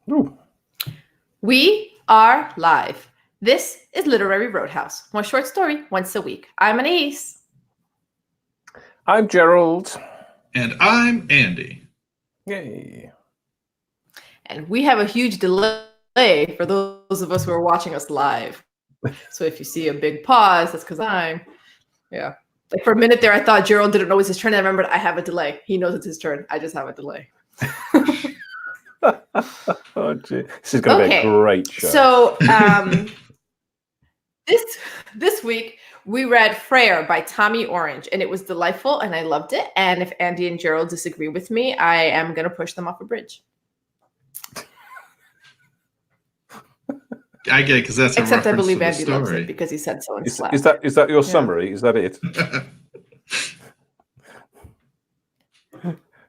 Ooh. We are live. This is Literary Roadhouse. One short story once a week. I'm Anise. I'm Gerald. And I'm Andy. Yay. And we have a huge delay for those of us who are watching us live. So if you see a big pause, that's because Like for a minute there, I thought Gerald didn't know it was his turn. And I remembered I have a delay. He knows it's his turn. I just have a delay. Oh, gee. This is going to be a great show. So this week we read Freyr by Tommy Orange, and it was delightful, and I loved it. And if Andy and Gerald disagree with me, I am going to push them off a bridge. I get it, because that's except I believe to Andy the loves story. it because he said so in Slack. Is that your summary? Is that it?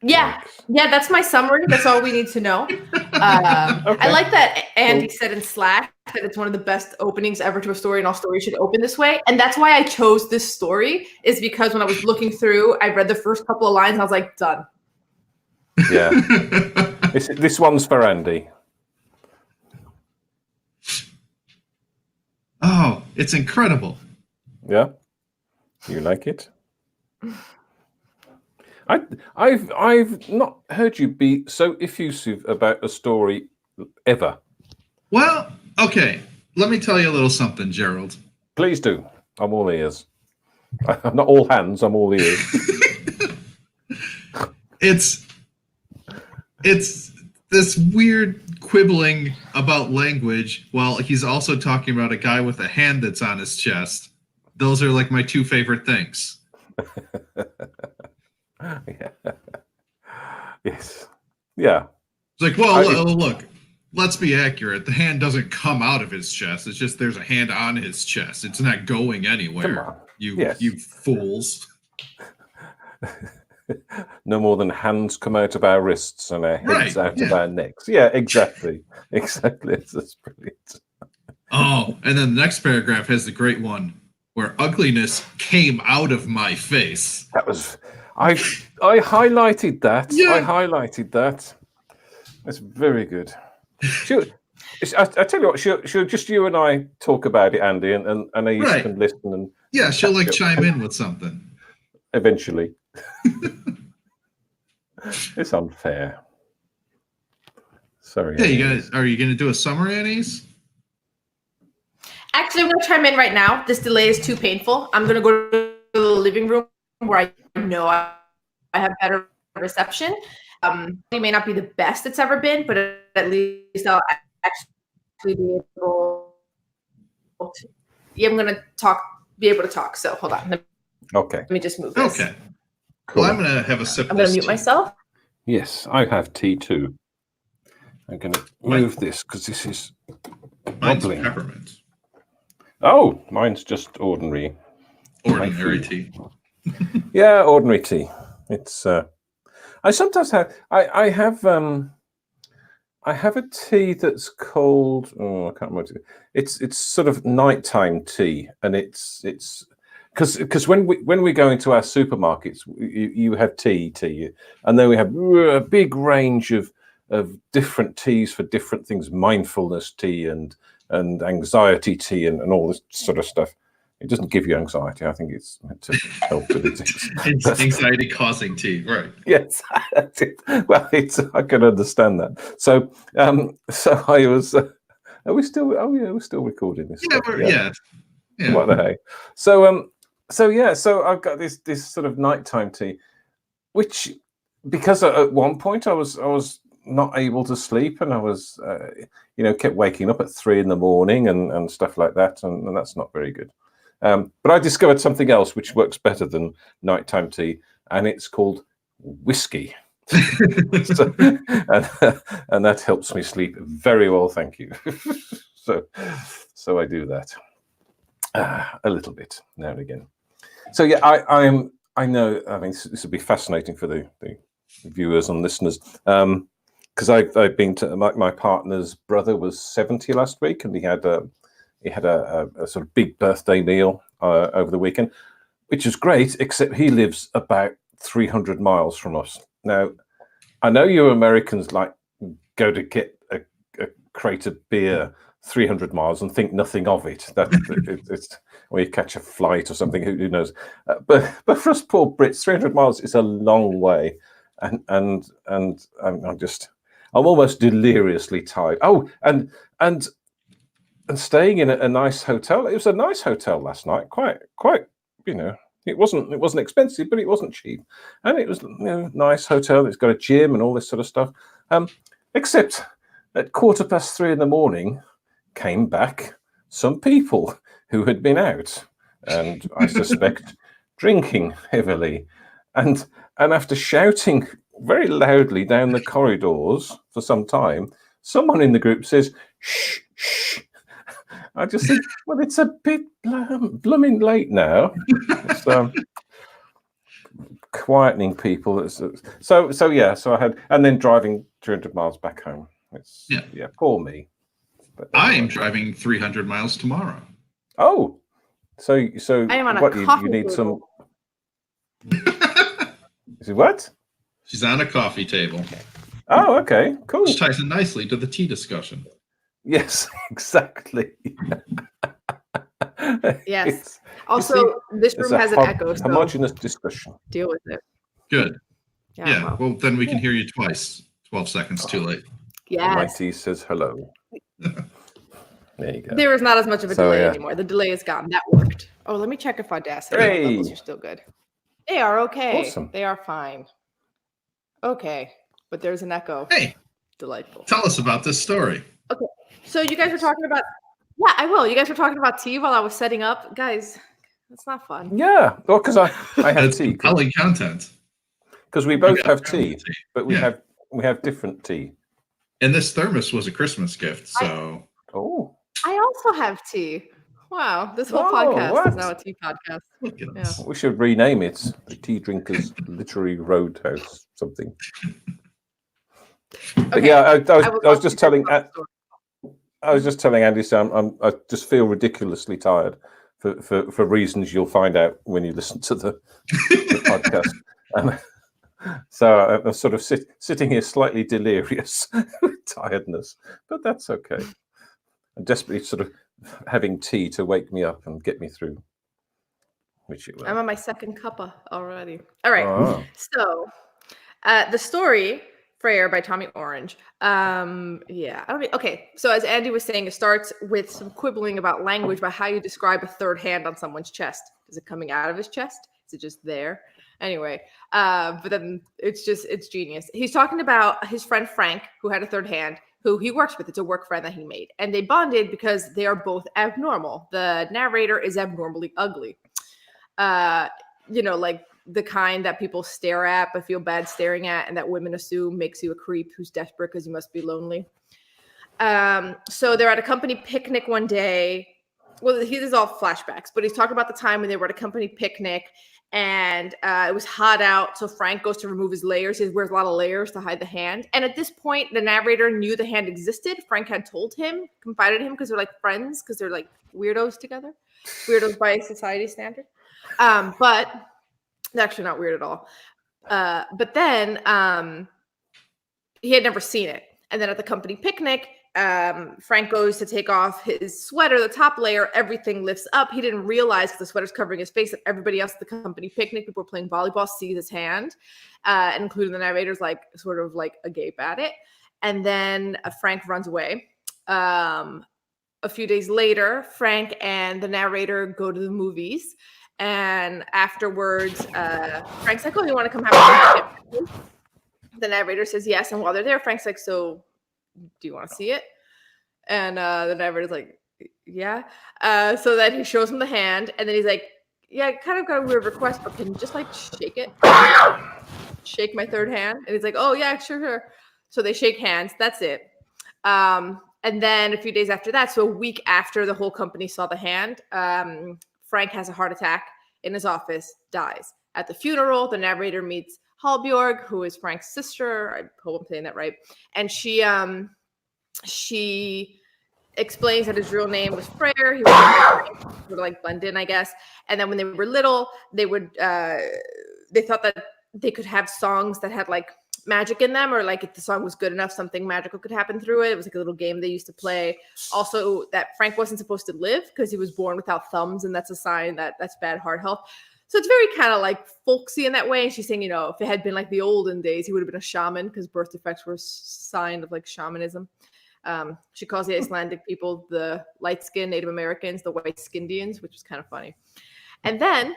Yeah, that's my summary. That's all we need to know. Okay. I like that Andy said in Slack that it's one of the best openings ever to a story, and all stories should open this way. And that's why I chose this story, is because when I was looking through, I read the first couple of lines and I was like, done. Yeah. This one's for Andy. Oh, it's incredible. Yeah? You like it? I've not heard you be so effusive about a story ever. Well, okay. Let me tell you a little something, Gerald. Please do. I'm all ears. I'm not all hands, I'm all ears. It's this weird quibbling about language while he's also talking about a guy with a hand that's on his chest. Those are like my two favorite things. Yeah. Yes. Yeah. It's like, well, look, let's be accurate. The hand doesn't come out of his chest. It's just there's a hand on his chest. It's not going anywhere. You fools. No more than hands come out of our wrists and our heads out of our necks. Yeah, exactly. Exactly. That's brilliant. Oh, and then the next paragraph has the great one where ugliness came out of my face. That was I highlighted that. Yeah. I highlighted that. That's very good. I tell you what, she'll just you and I talk about it, Andy, and Anise can listen and she'll like chime in with something. Eventually. It's unfair. Sorry. Yeah, you guys, are you going to do a summary, Anise? Actually, I'm going to chime in right now. This delay is too painful. I'm going to go to the living room where I know I have better reception. It may not be the best it's ever been, but at least I'll actually be able to. Yeah, I'm going to be able to talk. So hold on. Okay. Let me just move this. Okay. Cool. Well, I'm going to have a sip. I'm going to mute myself. Yes, I have tea too. I'm going to move this because this is wobbling. Peppermint. Oh, mine's just ordinary tea. Yeah, ordinary tea. It's. I sometimes have. I have a tea that's called. Oh, I can't remember. It's sort of nighttime tea, and it's. Because when we go into our supermarkets, you have tea, and then we have a big range of different teas for different things, mindfulness tea and anxiety tea and all this sort of stuff. It doesn't give you anxiety. I think it's meant to help with it. It's anxiety causing tea, right? Yes, that's it. Well, I can understand that. So I was. Are we still? Oh yeah, we're still recording this. Yeah, yeah. What the heck? So I've got this sort of nighttime tea, which because at one point I was not able to sleep, and I was kept waking up at 3 a.m. and stuff like that, and that's not very good. But I discovered something else which works better than nighttime tea, and it's called whiskey. And that helps me sleep very well, thank you. So I do that a little bit now and again. So yeah, I know. I mean, this would be fascinating for the viewers and listeners, because I've been to my partner's brother was 70 last week, and he had a sort of big birthday meal over the weekend, which is great. Except he lives about 300 miles from us. Now, I know you Americans like go to get crate of beer 300 miles and think nothing of it. It's or you catch a flight or something. Who knows? But for us poor Brits, 300 miles is a long way, and I'm almost deliriously tired. Oh, and staying in a nice hotel. It was a nice hotel last night. Quite. It wasn't expensive, but it wasn't cheap, and it was nice hotel. It's got a gym and all this sort of stuff. Except at 3:15 in the morning, came back some people who had been out, and I suspect drinking heavily, and after shouting very loudly down the corridors for some time, someone in the group says, "Shh, shh." I just think, well, it's a bit blooming late now. It's quietening people. So I had, and then driving 200 miles back home. Poor me. But I am driving 300 miles tomorrow. Oh, so I am on what a you need some? Is it what? She's on a coffee table. Oh, okay, cool. Which ties in nicely to the tea discussion. Yes, exactly. Yes. Also, this room has an echo. So homogeneous discussion. Deal with it. Good. Yeah. Well, then we can hear you twice. 12 seconds too late. Yes. My tea says hello. There you go. There is not as much of a delay anymore. The delay is gone. That worked. Oh, let me check if Audacity levels are still good. They are okay. Awesome. They are fine. Okay. But there's an echo. Hey. Delightful. Tell us about this story. Okay. So you guys were talking about... Yeah, I will. You guys were talking about tea while I was setting up. Guys, that's not fun. Yeah. Well, because I had tea. Compelling content. Because we both have tea, but we have different tea. And this thermos was a Christmas gift, so... I also have tea. Wow, this whole podcast is now a tea podcast. Look at us. We should rename it the Tea Drinkers Literary Roadhouse something. But I was just telling Andy, so I just feel ridiculously tired for reasons you'll find out when you listen to the podcast. So I'm sort of sitting here slightly delirious with tiredness, but that's okay. I'm desperately sort of having tea to wake me up and get me through. Which it will. I'm on my second cuppa already. All right. So the story, Freyr by Tommy Orange. Okay. So as Andy was saying, it starts with some quibbling about language, about how you describe a third hand on someone's chest. Is it coming out of his chest? Is it just there? Anyway, but then it's genius. He's talking about his friend Frank, who had a third hand, who he works with. It's a work friend that he made. And they bonded because they are both abnormal. The narrator is abnormally ugly. Like the kind that people stare at but feel bad staring at, and that women assume makes you a creep who's desperate because you must be lonely. So they're at a company picnic one day. Well, this is all flashbacks, but he's talking about the time when they were at a company picnic and it was hot out. So Frank goes to remove his layers. He wears a lot of layers to hide the hand. And at this point, the narrator knew the hand existed. Frank had told him, confided in him, because they're like friends, because they're like weirdos together. Weirdos by society standard. But they're actually not weird at all. But then he had never seen it. And then at the company picnic, Frank goes to take off his sweater, the top layer, everything lifts up. He didn't realize the sweater's covering his face, that everybody else at the company picnic, people were playing volleyball, sees his hand, including the narrator's like sort of like agape at it. And then Frank runs away. A few days later, Frank and the narrator go to the movies. And afterwards, Frank's like, "Oh, you want to come have a drink?" The narrator says yes. And while they're there, Frank's like, "So do you want to see it?" And the narrator's like, "Yeah." So then he shows him the hand, and then he's like, "Yeah, I kind of got a weird request, but can you just like shake it? Shake my third hand?" And he's like, "Oh yeah, sure." So they shake hands. That's it. And then a few days after that, so a week after the whole company saw the hand, Frank has a heart attack in his office, dies. At the funeral, the narrator meets Hallbjorg, who is Frank's sister. I hope I'm saying that right. And she explains that his real name was Freyr. He was sort of like blend in, I guess. And then when they were little, they thought that they could have songs that had like magic in them, or like if the song was good enough, something magical could happen through it. It was like a little game they used to play. Also, that Frank wasn't supposed to live because he was born without thumbs, and that's a sign that that's bad heart health. So it's very kind of like folksy in that way. And she's saying, you know, if it had been like the olden days, he would have been a shaman because birth defects were a sign of like shamanism. She calls the Icelandic people the light-skinned Native Americans, the white Skindians, which was kind of funny. And then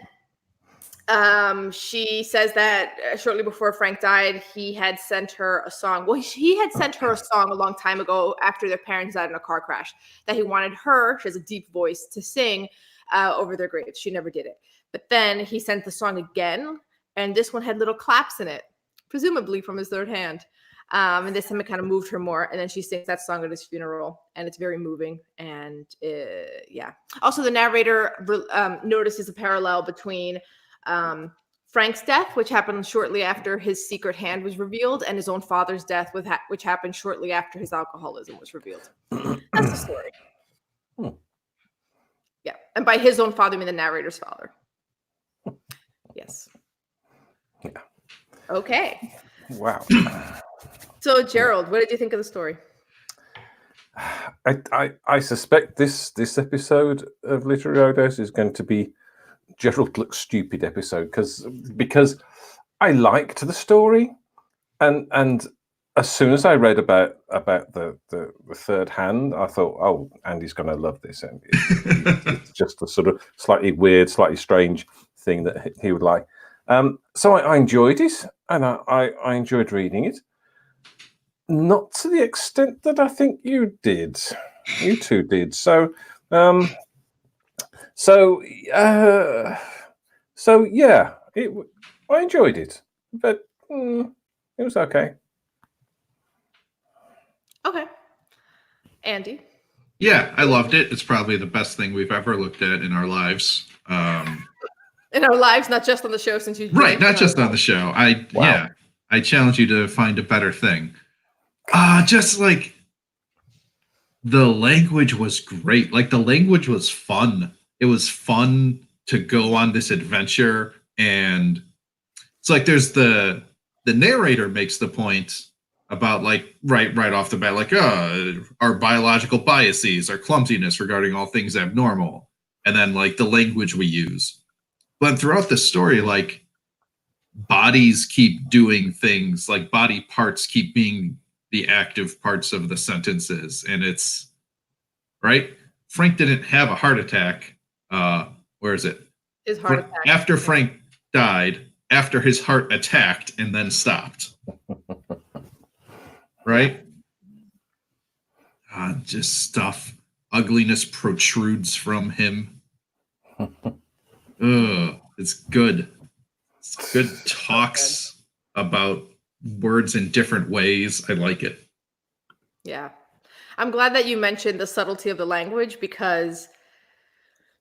she says that shortly before Frank died, he had sent her a song. Well, he had sent her a song a long time ago after their parents died in a car crash that he wanted her, she has a deep voice, to sing over their graves. She never did it. But then he sent the song again, and this one had little claps in it, presumably from his third hand. And this time it kind of moved her more. And then she sings that song at his funeral, and it's very moving. And yeah. Also, the narrator notices a parallel between Frank's death, which happened shortly after his secret hand was revealed, and his own father's death, which happened shortly after his alcoholism was revealed. That's the story. Yeah. And by his own father, I mean the narrator's father. Yes. Yeah. Okay. Wow. So, Gerald, what did you think of the story? I suspect this episode of Literary Roadhouse is going to be Gerald Looks Stupid episode because I liked the story, and as soon as I read about the third hand, I thought, oh, Andy's going to love this, and it's just a sort of slightly weird, slightly strange thing that he would like. So I enjoyed it, and I enjoyed reading it. Not to the extent that I think you did. You two did. So yeah, I enjoyed it, but it was okay. Okay. Andy? Yeah, I loved it. It's probably the best thing we've ever looked at in our lives. In our lives, not just on the show, since you not just on the show. I challenge you to find a better thing. Just like the language was great. Like the language was fun. It was fun to go on this adventure, and it's like there's the narrator makes the point about like right off the bat, like our biological biases, our clumsiness regarding all things abnormal, and then like the language we use. But throughout the story, like bodies keep doing things, like body parts keep being the active parts of the sentences, and it's right. Frank didn't have a heart attack. Where is it? His heart attack. After Frank died, after his heart attacked and then stopped. Right? Just stuff. Ugliness protrudes from him. It's good. It's good talks about words in different ways. I like it. Yeah. I'm glad that you mentioned the subtlety of the language, because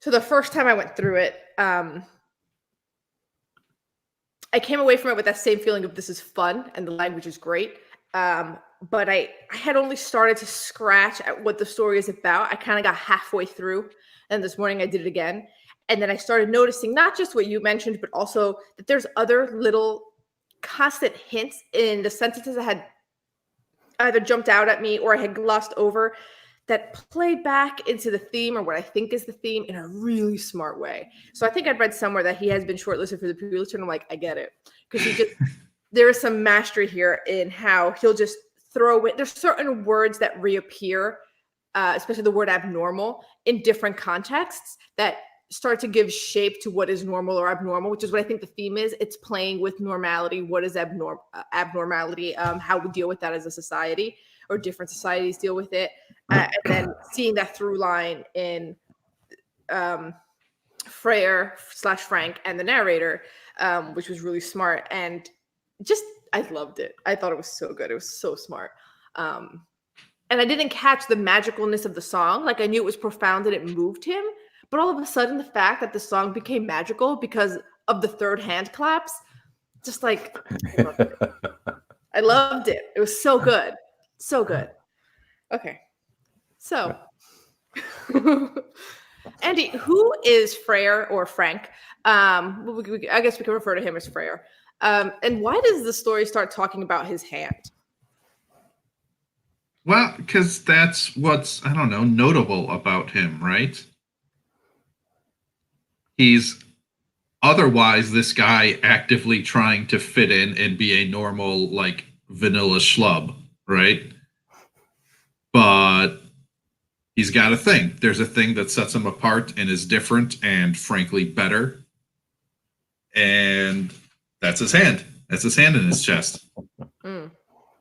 so the first time I went through it, I came away from it with that same feeling of this is fun and the language is great. But I had only started to scratch at what the story is about. I kind of got halfway through, and this morning I did it again. And then I started noticing not just what you mentioned, but also that there's other little constant hints in the sentences that had either jumped out at me or I had glossed over that play back into the theme, or what I think is the theme, in a really smart way. So I think I'd read somewhere that he has been shortlisted for the Pulitzer, and I'm like, I get it. Because there is some mastery here in how he'll just throw in, there's certain words that reappear, especially the word abnormal, in different contexts that start to give shape to what is normal or abnormal, which is what I think the theme is. It's playing with normality. What is abnormality? How we deal with that as a society, or different societies deal with it. And then seeing that through line in Freyr / Frank and the narrator, which was really smart. And just, I loved it. I thought it was so good. It was so smart. And I didn't catch the magicalness of the song. Like I knew it was profound and it moved him. But all of a sudden, the fact that the song became magical because of the third hand claps, just like, I loved it. It was so good. So good. Okay. So, Andy, who is Freyr or Frank? I guess we can refer to him as Freyr. And why does the story start talking about his hand? Well, because that's what's, I don't know, notable about him, right? He's otherwise this guy actively trying to fit in and be a normal, like, vanilla schlub, right? But he's got a thing. There's a thing that sets him apart and is different and frankly better. And that's his hand. That's his hand in his chest.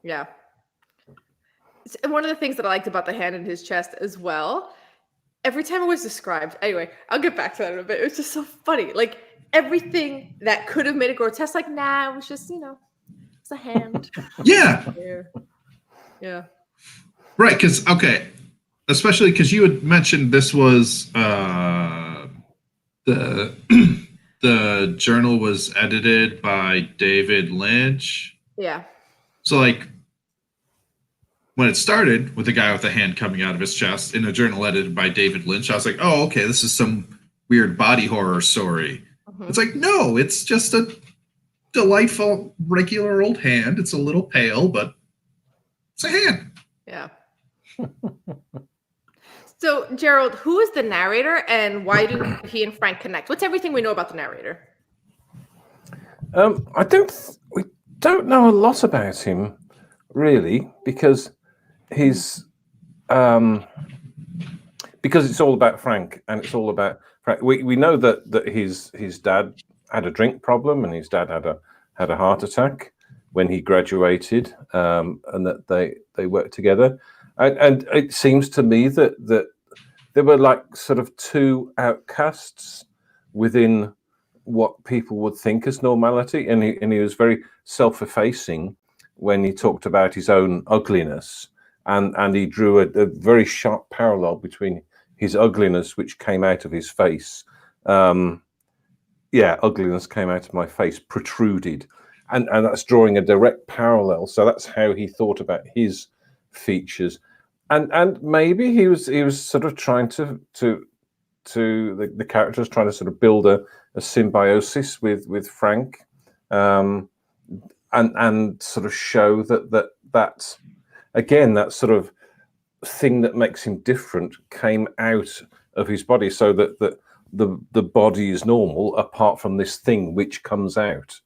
Yeah. And one of the things that I liked about the hand in his chest as well, every time it was described, anyway, I'll get back to that in a bit. It was just so funny. Like everything that could have made it grotesque, like, nah, it was just, it's a hand. Yeah. Yeah. Right, because, okay, especially because you had mentioned this was the the journal was edited by David Lynch. Yeah. So, like, when it started with the guy with the hand coming out of his chest in a journal edited by David Lynch, I was like, oh, okay, this is some weird body horror story. It's like, no, it's just a delightful, regular old hand. It's a little pale, but it's a hand. Yeah. So, Gerald, who is the narrator and why do he and Frank connect? What's everything we know about the narrator? We don't know a lot about him, really, because he's because it's all about Frank, and it's all about Frank. We know that his dad had a drink problem, and his dad had a heart attack when he graduated, and that they worked together. And it seems to me that there were like sort of two outcasts within what people would think as normality, and he was very self-effacing when he talked about his own ugliness, and he drew a very sharp parallel between his ugliness, which came out of his face. Ugliness came out of my face, protruded, and that's drawing a direct parallel. So that's how he thought about his features, and maybe he was sort of trying to the character was trying to sort of build a symbiosis with Frank, and sort of show that again, that sort of thing that makes him different came out of his body, so that the body is normal apart from this thing which comes out.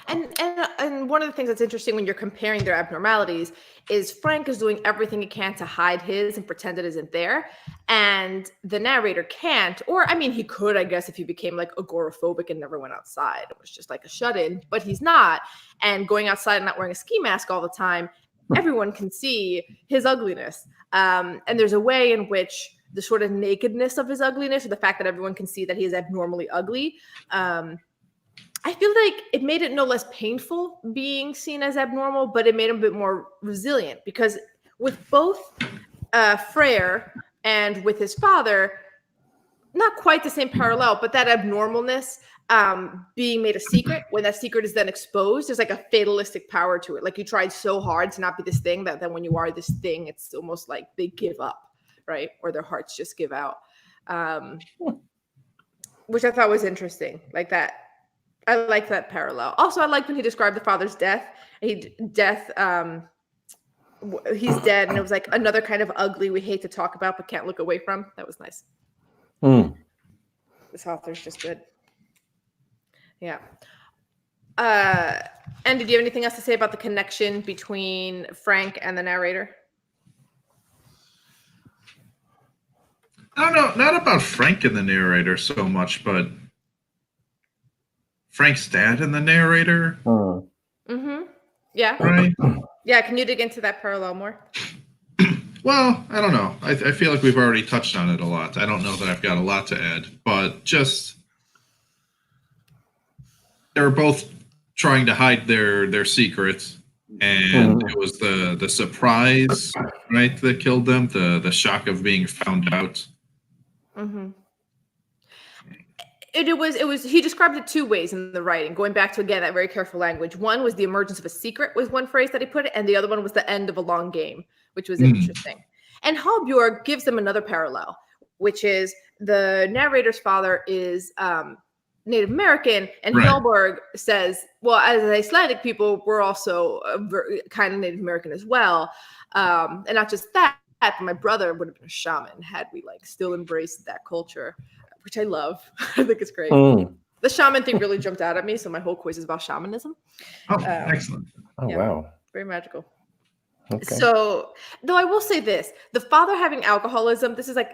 And one of the things that's interesting when you're comparing their abnormalities is Frank is doing everything he can to hide his and pretend it isn't there. And the narrator can't, or I mean, he could, I guess, if he became like agoraphobic and never went outside. It was just like a shut-in, but he's not. And going outside and not wearing a ski mask all the time, everyone can see his ugliness. And there's a way in which the sort of nakedness of his ugliness, or the fact that everyone can see that he is abnormally ugly, I feel like it made it no less painful being seen as abnormal, but it made him a bit more resilient, because with both Freyr and with his father, not quite the same parallel, but that abnormalness being made a secret, when that secret is then exposed, there's like a fatalistic power to it. Like you tried so hard to not be this thing that then when you are this thing, it's almost like they give up, right? Or their hearts just give out, which I thought was interesting. Like that. I like that parallel. Also, I liked when he described the father's death. He's dead, and it was like another kind of ugly we hate to talk about but can't look away from. That was nice. This author's just good. Yeah. And did you have anything else to say about the connection between Frank and the narrator? I don't know, not about Frank and the narrator so much, but Frank's dad and the narrator. Yeah. Right. Yeah. Can you dig into that parallel more? Well, I don't know. I feel like we've already touched on it a lot. I don't know that I've got a lot to add, but just they were both trying to hide their secrets, and it was the surprise, right, that killed them. The shock of being found out. It was he described it two ways in the writing, going back to, again, that very careful language. One was the emergence of a secret, was one phrase that he put it, and the other one was the end of a long game, which was interesting. And Hallbjörg gives them another parallel, which is the narrator's father is Native American, and Right. Hellberg says, well, as Icelandic people, we're also kind of Native American as well. And not just that, but my brother would have been a shaman had we like still embraced that culture, which I love. I think it's great. The shaman thing really jumped out at me, so my whole quiz is about shamanism. Oh, excellent. Oh, Yeah. wow. Very magical. Okay. So, though I will say this, the father having alcoholism, this is like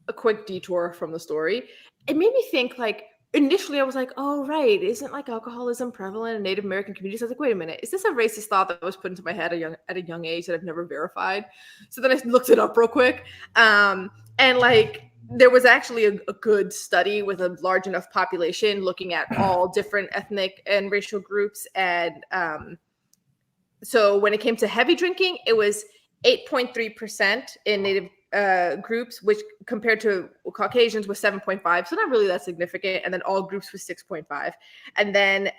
a quick detour from the story. It made me think like, initially I was like, oh, right, isn't like alcoholism prevalent in Native American communities? I was like, wait a minute, is this a racist thought that was put into my head at a young age that I've never verified? So then I looked it up real quick. And like, there was actually a good study with a large enough population looking at all different ethnic and racial groups. And so when it came to heavy drinking, it was 8.3% in Native groups, which compared to Caucasians was 7.5. So not really that significant. And then all groups was 6.5. And then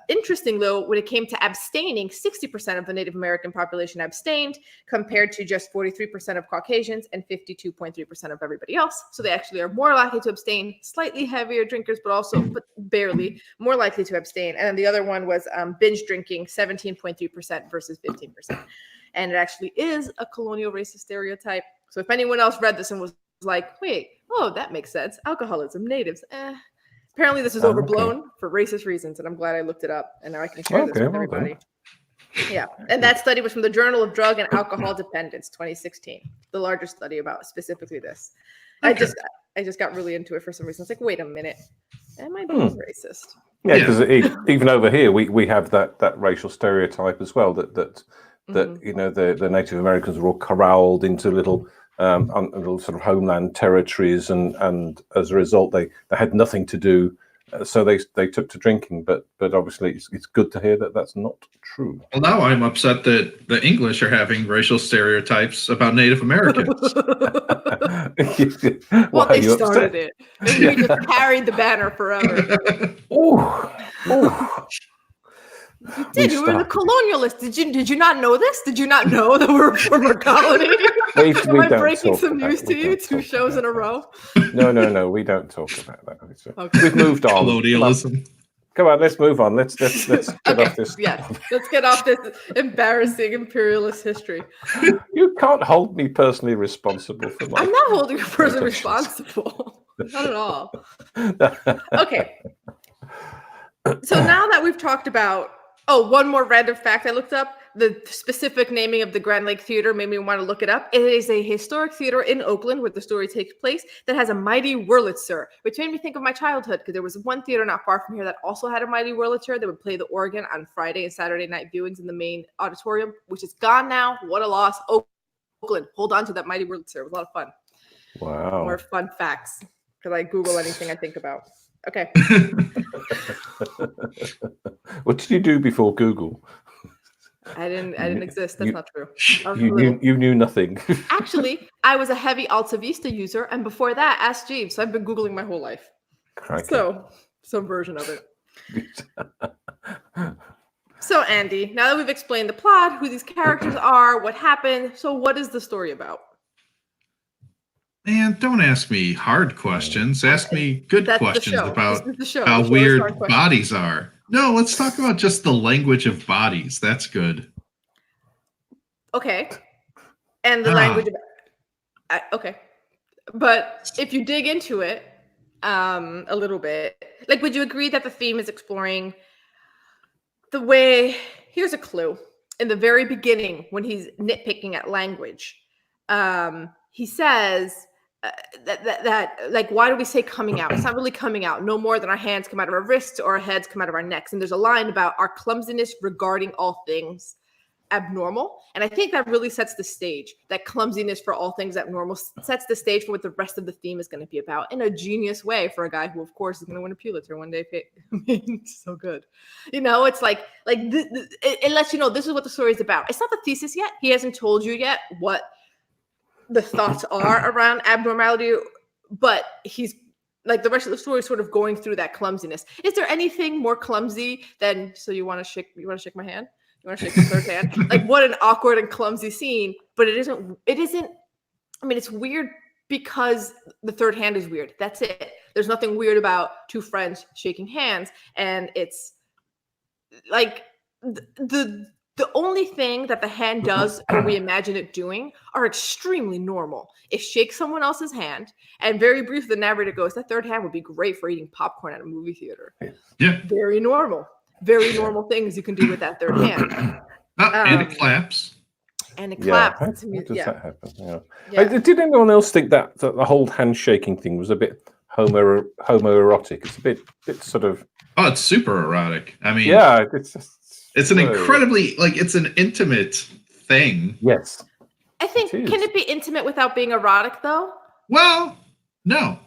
interesting though, when it came to abstaining, 60% of the Native American population abstained compared to just 43% of Caucasians and 52.3% of everybody else. So they actually are more likely to abstain, slightly heavier drinkers, but barely more likely to abstain. And then the other one was binge drinking, 17.3% versus 15%. And it actually is a colonial racist stereotype. So if anyone else read this and was like, wait, oh, that makes sense. Alcoholism, natives, apparently this is overblown for racist reasons. And I'm glad I looked it up. And now I can share this with everybody. Yeah. And that study was from the Journal of Drug and Alcohol Dependence, 2016. The largest study about specifically this. Okay. I just got really into it for some reason. It's like, wait a minute. Am I being racist? Yeah, because even over here, we have that racial stereotype as well, that you know, the Native Americans were all corralled into little sort of homeland territories, and as a result they had nothing to do, so they took to drinking. But obviously it's good to hear that that's not true. Well, now I'm upset that the English are having racial stereotypes about Native Americans. Well, they started it. We just carried the banner forever. You did. You were the colonialist. Did you not know this? Did you not know that we're a former colony? Am I breaking some news to you 2 shows in a row? No, we don't talk about that. Okay. We've moved on. Colonialism. Come on, let's move on. Let's get off this. Yes, let's get off this embarrassing imperialist history. You can't hold me personally responsible for my. I'm not holding you personally responsible. Not at all. Okay. So now that we've talked about, one more random fact I looked up. The specific naming of the Grand Lake Theater made me want to look it up. It is a historic theater in Oakland where the story takes place that has a mighty Wurlitzer, which made me think of my childhood because there was one theater not far from here that also had a mighty Wurlitzer that would play the organ on Friday and Saturday night viewings in the main auditorium, which is gone now. What a loss. Oakland, hold on to that mighty Wurlitzer. It was a lot of fun. Wow. More fun facts because I Google anything I think about. Okay. What did you do before Google? I didn't exist. That's not true. You knew nothing. Actually, I was a heavy Alta Vista user, and before that, Ask Jeeves. So I've been Googling my whole life. Crikey. So some version of it. So Andy, now that we've explained the plot, who these characters are, what happened, so what is the story about? Man, don't ask me hard questions. Ask me good questions about how weird bodies are. No, let's talk about just the language of bodies. That's good. Okay. And the language of... okay. But if you dig into it a little bit, like, would you agree that the theme is exploring the way... Here's a clue. In the very beginning, when he's nitpicking at language, he says... that like, why do we say coming out? It's not really coming out. No more than our hands come out of our wrists or our heads come out of our necks. And there's a line about our clumsiness regarding all things abnormal. And I think that really sets the stage. That clumsiness for all things abnormal sets the stage for what the rest of the theme is going to be about in a genius way for a guy who, of course, is going to win a Pulitzer one day. I mean, so good. You know, it's like it lets you know this is what the story is about. It's not the thesis yet. He hasn't told you yet what the thoughts are around abnormality, but he's like the rest of the story is sort of going through that clumsiness. Is there anything more clumsy than you want to shake my hand? You want to shake the third hand? Like, what an awkward and clumsy scene, but it isn't, I mean, it's weird because the third hand is weird. That's it. There's nothing weird about two friends shaking hands, and it's like the only thing that the hand does or we imagine it doing are extremely normal. It shakes someone else's hand, and very briefly the narrator goes, that third hand would be great for eating popcorn at a movie theater. Yeah. Very normal things you can do with that third hand. And it claps. And it claps. How does that happen? Yeah. Did anyone else think that the whole handshaking thing was a bit homoerotic? It's a bit sort of. Oh, it's super erotic. I mean, yeah, it's just. It's an incredibly, like, it's an intimate thing. Yes. I think, can it be intimate without being erotic, though? Well, no.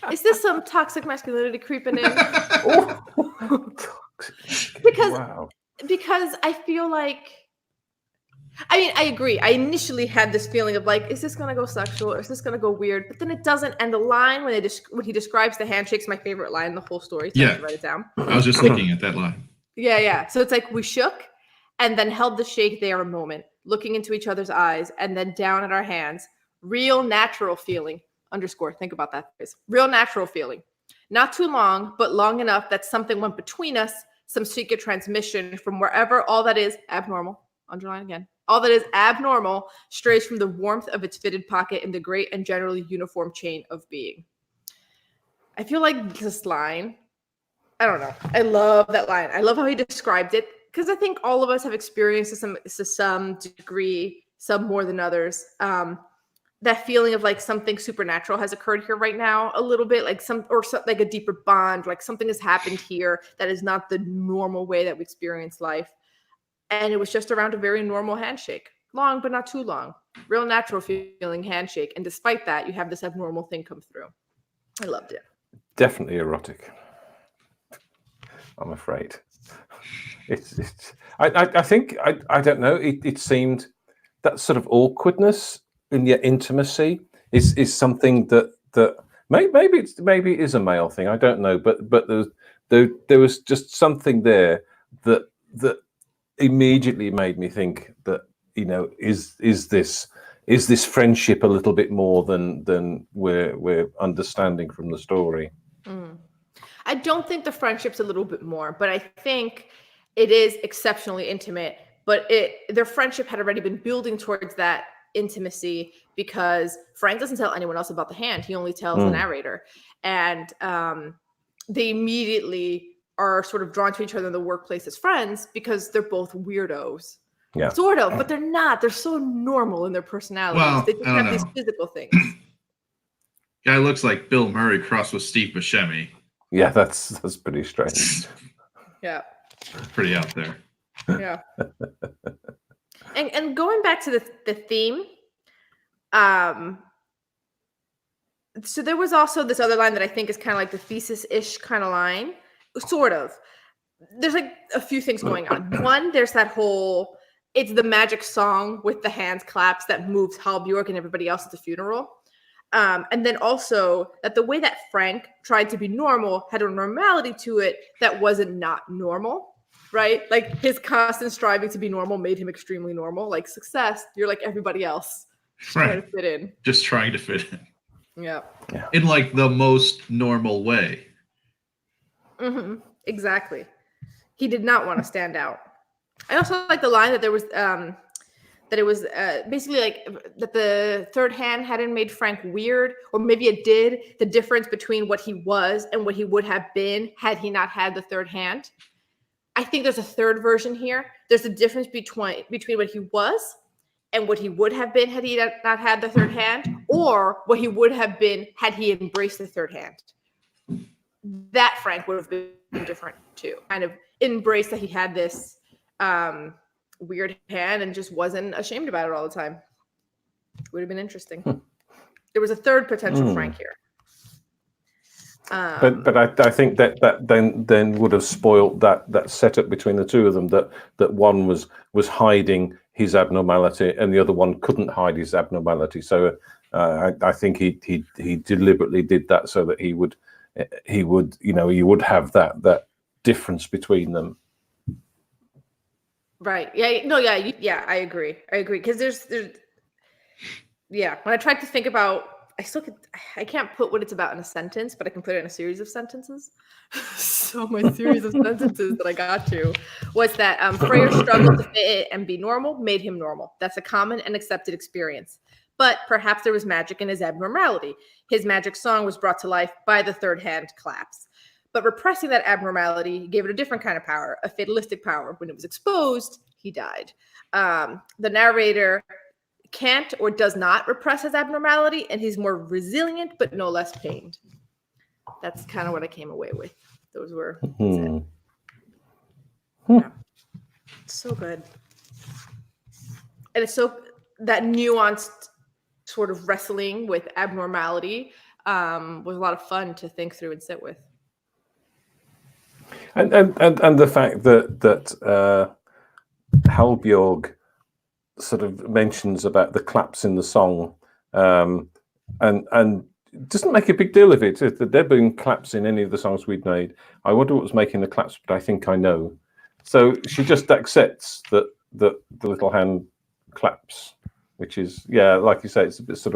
Is this some toxic masculinity creeping in? Because I feel like, I mean, I agree. I initially had this feeling of like, is this going to go sexual or is this going to go weird? But then it doesn't. And the line when he describes the handshake's my favorite line in the whole story. So I have to write it down. I was just looking at that line. Yeah. So it's like we shook and then held the shake there a moment, looking into each other's eyes and then down at our hands. Real natural feeling. _ Think about that phrase. Real natural feeling. Not too long, but long enough that something went between us, some secret transmission from wherever all that is abnormal. Underline again. All that is abnormal strays from the warmth of its fitted pocket in the great and generally uniform chain of being. I feel like this line, I don't know. I love that line. I love how he described it because I think all of us have experienced to some degree, some more than others. That feeling of like something supernatural has occurred here right now a little bit, like like a deeper bond, like something has happened here that is not the normal way that we experience life. And it was just around a very normal handshake. Long, but not too long. Real natural feeling handshake. And despite that, you have this abnormal thing come through. I loved it. Definitely erotic. I'm afraid. I think, I don't know, it seemed that sort of awkwardness in the intimacy is something that maybe it is a male thing. I don't know. But there was just something there that immediately made me think that, is this friendship a little bit more than we're understanding from the story? I don't think the friendship's a little bit more, but I think it is exceptionally intimate. But their friendship had already been building towards that intimacy because Frank doesn't tell anyone else about the hand. He only tells the narrator. And they immediately are sort of drawn to each other in the workplace as friends because they're both weirdos. Yeah. Sort of, but they're not. They're so normal in their personalities. Well, they just have these physical things. Guy looks like Bill Murray crossed with Steve Buscemi. Yeah, that's pretty strange. Yeah. Pretty out there. Yeah. And going back to the theme, so there was also this other line that I think is kind of like the thesis-ish kind of line. Sort of. There's like a few things going on. One, there's that whole, it's the magic song with the hands claps that moves Halbjorg and everybody else at the funeral. And then also that the way that Frank tried to be normal had a normality to it that wasn't not normal, right? Like his constant striving to be normal made him extremely normal. Like success, you're like everybody else. Trying to fit in. Just trying to fit in. Yeah. In like the most normal way. Mm-hmm. Exactly. He did not want to stand out. I also like the line that there was that it was basically like that the third hand hadn't made Frank weird, or maybe it did. The difference between what he was and what he would have been had he not had the third hand. I think there's a third version here. There's a difference between what he was and what he would have been had he not had the third hand, or what he would have been had he embraced the third hand. That Frank would have been different too. Kind of embraced that he had this weird hand and just wasn't ashamed about it all the time. Would have been interesting. There was a third potential Frank here. But I think that then would have spoiled that setup between the two of them. That one was hiding his abnormality and the other one couldn't hide his abnormality. So I think he deliberately did that so that he would have that difference between them. Right. Yeah. No. Yeah. I agree. Because there's. Yeah. When I tried to think about I can't put what it's about in a sentence, but I can put it in a series of sentences. So my series of sentences that I got to was that Freyr struggled to fit and be normal made him normal. That's a common and accepted experience. But perhaps there was magic in his abnormality. His magic song was brought to life by the third hand claps. But repressing that abnormality gave it a different kind of power, a fatalistic power. When it was exposed, he died. The narrator can't or does not repress his abnormality, and he's more resilient but no less pained. That's kind of what I came away with. Those were yeah. So good. And it's so that nuanced sort of wrestling with abnormality was a lot of fun to think through and sit with. And the fact that Halbjorg sort of mentions about the claps in the song, and doesn't make a big deal of it. If there been claps in any of the songs we'd made, I wonder what was making the claps, but I think I know. So she just accepts that the little hand claps, which is, yeah, like you say, it's a bit sort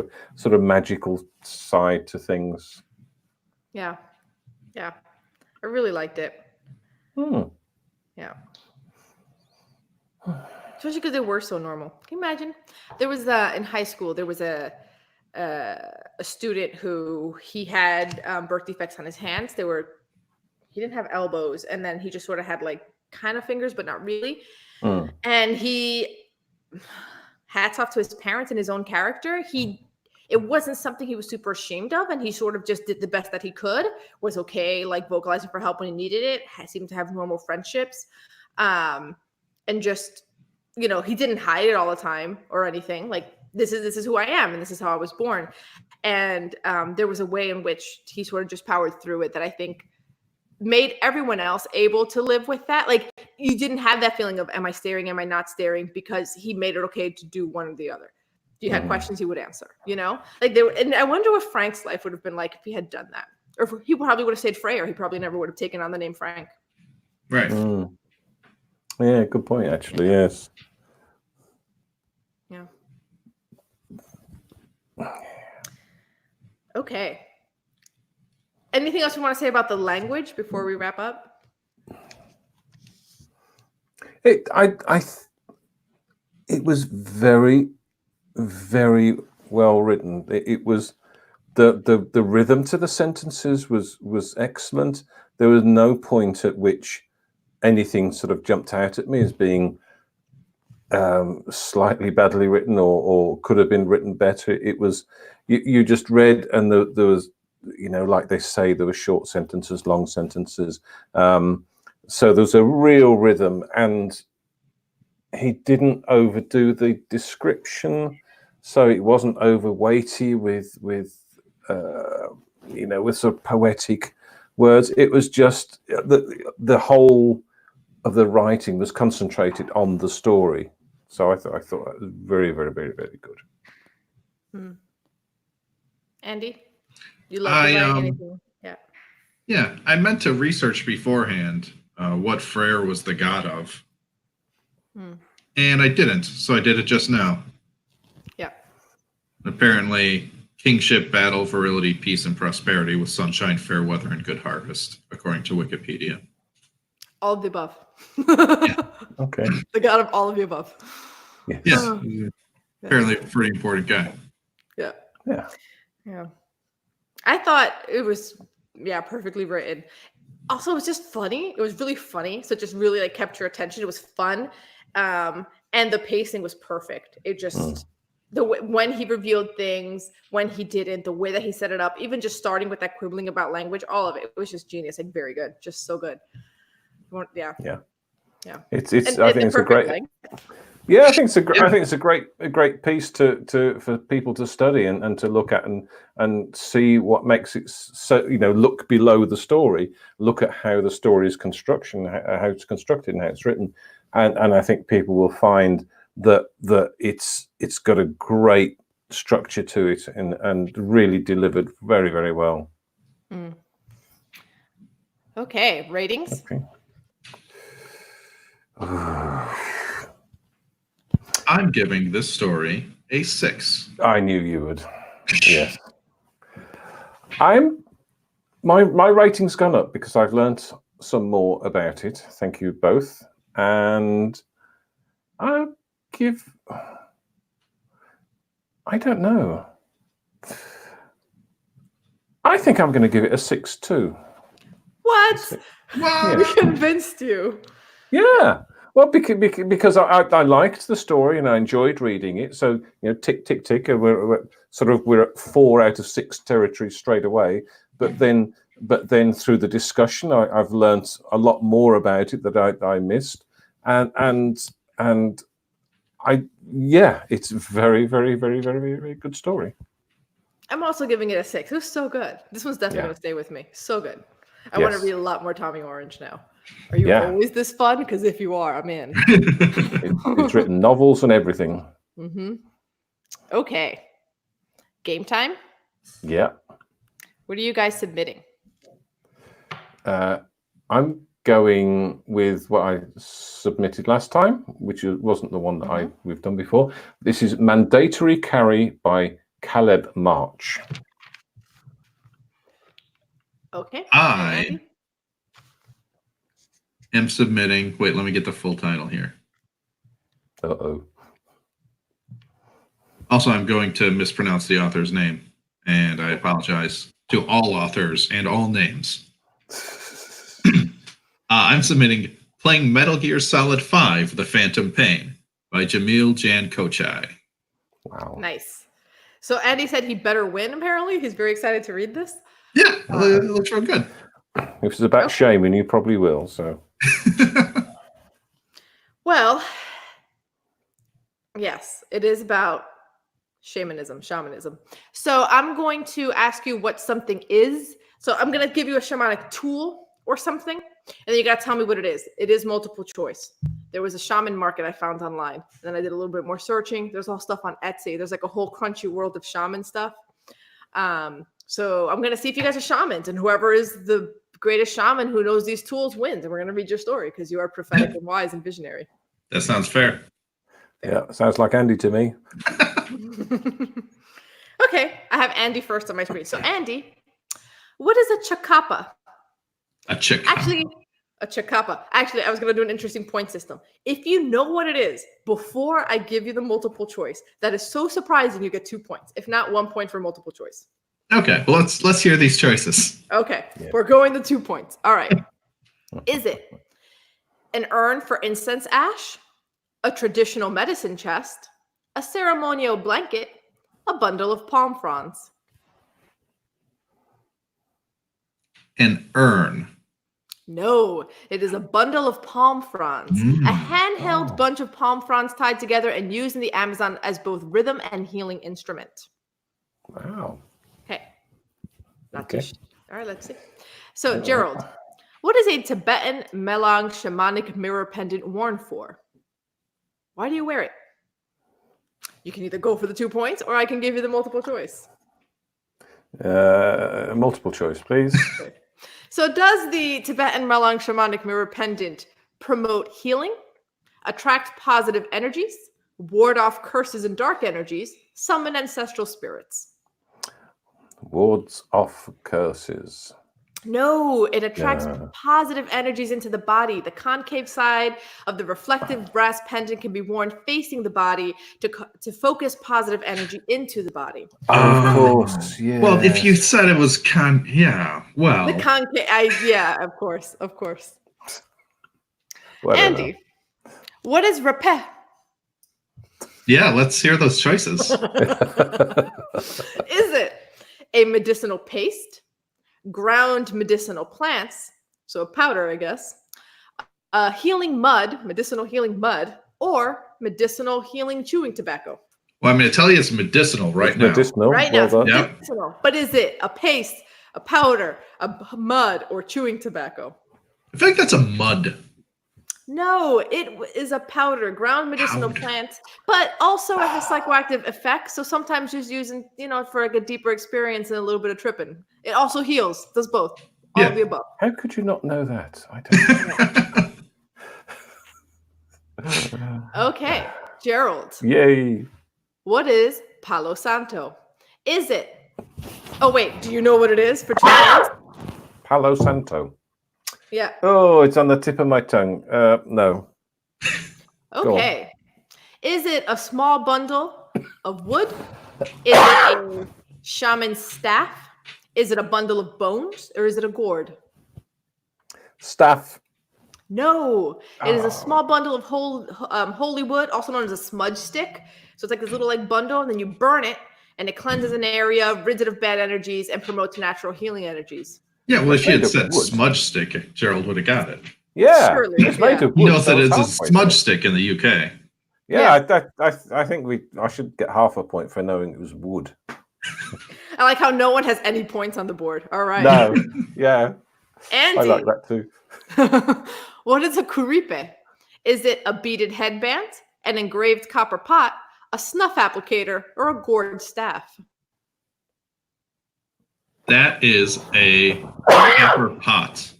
of magical side to things. Yeah, I really liked it. Yeah. Especially because they were so normal. Can you imagine? There was in high school, there was a student who he had birth defects on his hands. He didn't have elbows, and then he just sort of had like kind of fingers, but not really. And hats off to his parents and his own character. It wasn't something he was super ashamed of, and he sort of just did the best that he could, was okay, like vocalizing for help when he needed it, seemed to have normal friendships. And just, he didn't hide it all the time or anything. Like, this is who I am, and this is how I was born. And there was a way in which he sort of just powered through it that I think made everyone else able to live with that. Like, you didn't have that feeling of, am I staring, am I not staring? Because he made it okay to do one or the other. If you had questions, he would answer, like and I wonder what Frank's life would have been like if he had done that, or if he probably would have stayed Freyr. He probably never would have taken on the name Frank. Right. Yeah, good point, actually. Yes. Yeah. Okay. Anything else you want to say about the language before we wrap up? It was very, very well written. It was the rhythm to the sentences was excellent. There was no point at which anything sort of jumped out at me as being slightly badly written or could have been written better. It was you just read, and there was, like they say, there were short sentences, long sentences. So there's a real rhythm, and he didn't overdo the description, so it wasn't overweighty with sort of poetic words. It was just the whole of the writing was concentrated on the story. So I thought that was very, very, very, very good. Andy, you love the writing? Anything? Yeah. Yeah, I meant to research beforehand what Freyr was the god of. And I didn't, so I did it just now. Yeah. Apparently, kingship, battle, virility, peace, and prosperity with sunshine, fair weather, and good harvest, according to Wikipedia. All of the above. Yeah. Okay. The god of all of the above. Yes. Yeah. Apparently a pretty important guy. Yeah. Yeah. Yeah. I thought it was, perfectly written. Also, it was just funny. It was really funny. So it just really kept your attention. It was fun. And the pacing was perfect. It just, when he revealed things, when he didn't, the way that he set it up, even just starting with that quibbling about language, all of it was just genius. Very good. Just so good. Yeah. It's I think it's a great length. Yeah, I think it's a great piece for people to study and to look at and see what makes it so, look below the story, look at how the story is constructed, how it's constructed and how it's written, and I think people will find that it's got a great structure to it and really delivered very, very well. Okay, ratings. Okay. I'm giving this story a 6. I knew you would. Yes. My rating's gone up because I've learnt some more about it. Thank you both, and I don't know. I think I'm going to give it a 6-2. What? What? We convinced you. Yeah. Well, because I liked the story and I enjoyed reading it. So tick tick tick. We're at 4 out of 6 territories straight away. But then through the discussion, I've learnt a lot more about it that I missed, and it's very very very very very very good story. I'm also giving it a 6. It was so good. This one's definitely going to stay with me. So good. I Yes. want to read a lot more Tommy Orange now. Are you Yeah. always this fun? Because if you are, I'm in. It's written novels and everything. Mm-hmm. Okay. Game time? Yeah. What are you guys submitting? I'm going with what I submitted last time, which wasn't the one that we've done before. This is Mandatory Carry by Caleb March. Okay. I am submitting. Wait, let me get the full title here. Uh-oh. Also, I'm going to mispronounce the author's name, and I apologize to all authors and all names. I'm submitting Playing Metal Gear Solid 5: The Phantom Pain by Jamil Jan Kochai. Wow. Nice. So Andy said he better win, apparently. He's very excited to read this. Yeah, it looks real good. If it's about shaming, you probably will. So. Well, yes, it is about shamanism. So I'm going to ask you what something is. So I'm going to give you a shamanic tool or something, and then you got to tell me what it is. It is multiple choice. There was a shaman market I found online. And then I did a little bit more searching. There's all stuff on Etsy. There's like a whole crunchy world of shaman stuff. So I'm going to see if you guys are shamans, and whoever is the greatest shaman who knows these tools wins. And we're going to read your story because you are prophetic and wise and visionary. That sounds fair. Yeah, sounds like Andy to me. Okay, I have Andy first on my screen. So Andy, what is a chakapa? A chick. Actually, a chakapa. Actually, I was going to do an interesting point system. If you know what it is before I give you the multiple choice, that is so surprising you get 2 points. If not, 1 point for multiple choice. Okay, well, let's hear these choices. Okay, we're going to 2 points. All right. Is it an urn for incense ash, a traditional medicine chest, a ceremonial blanket, a bundle of palm fronds? An urn. No, it is a bundle of palm fronds. A handheld bunch of palm fronds tied together and used in the Amazon as both rhythm and healing instrument. Wow. Okay. All right, let's see. So, Gerald, what is a Tibetan Melang shamanic mirror pendant worn for? Why do you wear it? You can either go for the 2 points, or I can give you the multiple choice. Multiple choice, please. Okay. So does the Tibetan Melang shamanic mirror pendant promote healing, attract positive energies, ward off curses and dark energies, summon ancestral spirits? Wards off curses. No, it attracts positive energies into the body. The concave side of the reflective brass pendant can be worn facing the body to focus positive energy into the body. Of course, yeah. Well, if you said it was well. The concave, of course. Whatever. Andy, what is rapé? Yeah, let's hear those choices. Is it a medicinal paste, ground medicinal plants, so a powder, I guess, healing mud, medicinal healing mud, or medicinal healing chewing tobacco? Well, I'm going to tell you it's medicinal right now. Medicinal. Right well now, done. Yep. medicinal. But is it a paste, a powder, a mud, or chewing tobacco? I think that's a mud. No, it is a powder, ground medicinal plant, but also it has psychoactive effects. So sometimes just using, for like a deeper experience and a little bit of tripping. It also heals, does both, all of the above. How could you not know that? I don't know. Okay, Gerald. Yay. What is Palo Santo? Is it Oh, wait. Do you know what it is for 2 points? Palo Santo. Yeah. Oh, it's on the tip of my tongue. No. Go on. Okay. Is it a small bundle of wood? Is it a shaman's staff? Is it a bundle of bones? Or is it a gourd? Staff. No. It is a Oh. small bundle of holy wood, also known as a smudge stick. So it's like this little bundle, and then you burn it, and it cleanses an area, rids it of bad energies, and promotes natural healing energies. Yeah, well, if she had Made of said wood. smudge stick, Gerald would have got it. Yeah, Surely, it's made yeah. of He wood. knows so that it's a halfway smudge there. stick in the UK. Yeah, I think I should get half a point for knowing it was wood. I like how no one has any points on the board. All right. No, yeah, Andy, I like that too. what is a kuripe? Is it a beaded headband, an engraved copper pot, a snuff applicator, or a gourd staff? That is a copper pot.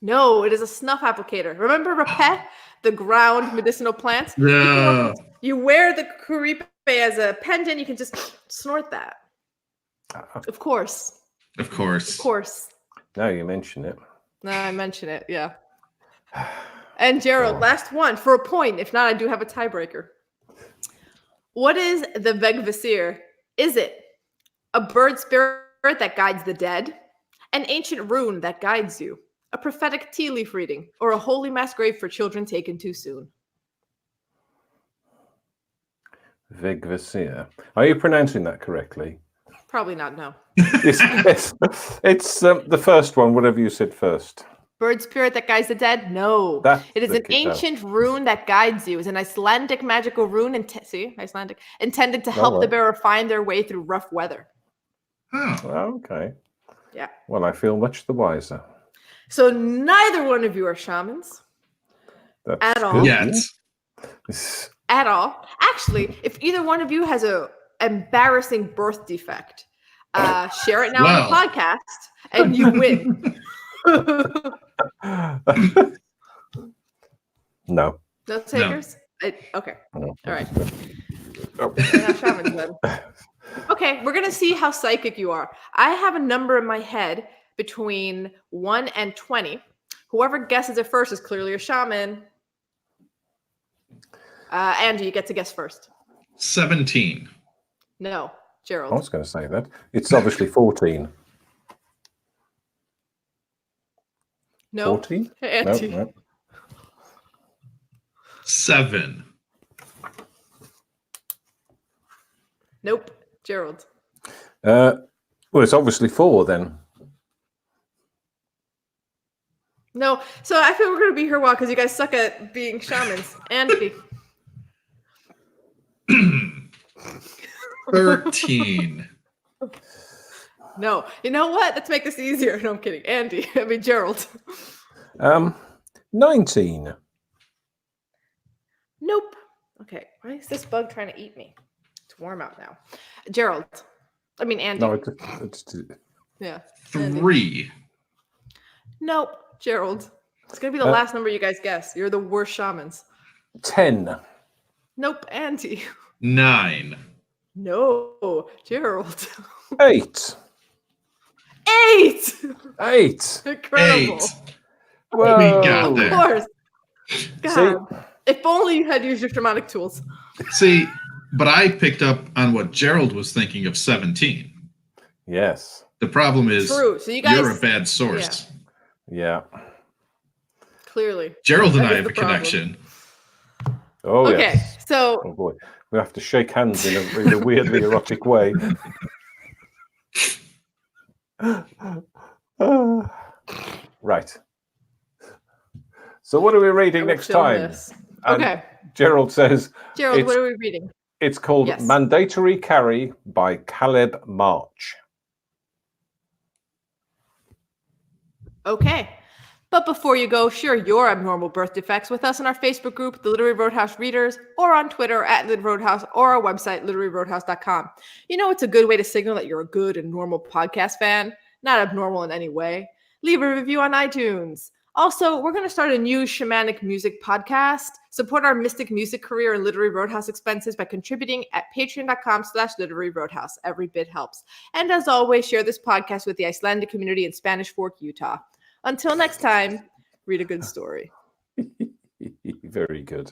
No, it is a snuff applicator. Remember rapé, the ground medicinal plant? No. You wear the kuripe as a pendant, you can just snort that. Of course. Of course. Of course. Now you mention it. No, I mentioned it, yeah. And Gerald, last one for a point. If not, I do have a tiebreaker. What is the Vegvisir? Is it a bird spirit that guides the dead, an ancient rune that guides you, a prophetic tea leaf reading, or a holy mass grave for children taken too soon? Vegvisir. Are you pronouncing that correctly? Probably not, no. Yes. It's the first one, whatever you said first. Bird spirit that guides the dead? No. That's It is the an key, no. ancient rune that guides you. It's an Icelandic magical rune, Icelandic, intended to help the right. bearer find their way through rough weather. Oh. Oh, okay. Yeah. Well, I feel much the wiser. So neither one of you are shamans That's At all. good. Yet. at all. Actually, if either one of you has a embarrassing birth defect, share it now on the Well. podcast and you win. No. No takers? Okay. No. All right. Oh. We're not shamans then. Okay, we're gonna see how psychic you are. I have a number in my head between 1 and 20. Whoever guesses it first is clearly a shaman. Andrew, you get to guess first. 17. No, I Gerald. was going to say that. It's obviously 14. No, 14? No, Andy. no. 7. Nope, Gerald. Well, it's obviously 4 then. No, so I feel we're gonna be here a while because you guys suck at being shamans. Andy. 13. No, you know what? Let's make this easier. No, I'm kidding. Andy. I mean Gerald. 19. Nope. Okay. Why is this bug trying to eat me? It's warm out now. Gerald. I mean Andy. No, it's Yeah. Andy. 3. Nope. Gerald. It's gonna be the last number you guys guess. You're the worst shamans. 10. Nope, Andy. 9. No, Gerald. 8. 8. 8. Incredible. 8. Whoa. We got Of there. course. God. See? If only you had used your shamanic tools. See, but I picked up on what Gerald was thinking of 17. Yes. The problem is True. So you guys you're a bad source. Yeah. clearly. Gerald and That I is have the a problem. connection. Oh, Okay, yes. so Oh, boy. We have to shake hands in a weirdly erotic way. Right. So what are we I reading will next film time? this. And Okay, Gerald says Gerald, it's- what are we reading? it's called Yes. Mandatory Carry by Caleb March. Okay. But before you go, share your abnormal birth defects with us in our Facebook group, the Literary Roadhouse Readers, or on Twitter at Lit Roadhouse, or our website, literaryroadhouse.com. You know, it's a good way to signal that you're a good and normal podcast fan, not abnormal in any way. Leave a review on iTunes. Also, we're going to start a new shamanic music podcast. Support our mystic music career and Literary Roadhouse expenses by contributing at patreon.com/Literary Roadhouse. Every bit helps. And as always, share this podcast with the Icelandic community in Spanish Fork, Utah. Until next time, read a good story. Very good.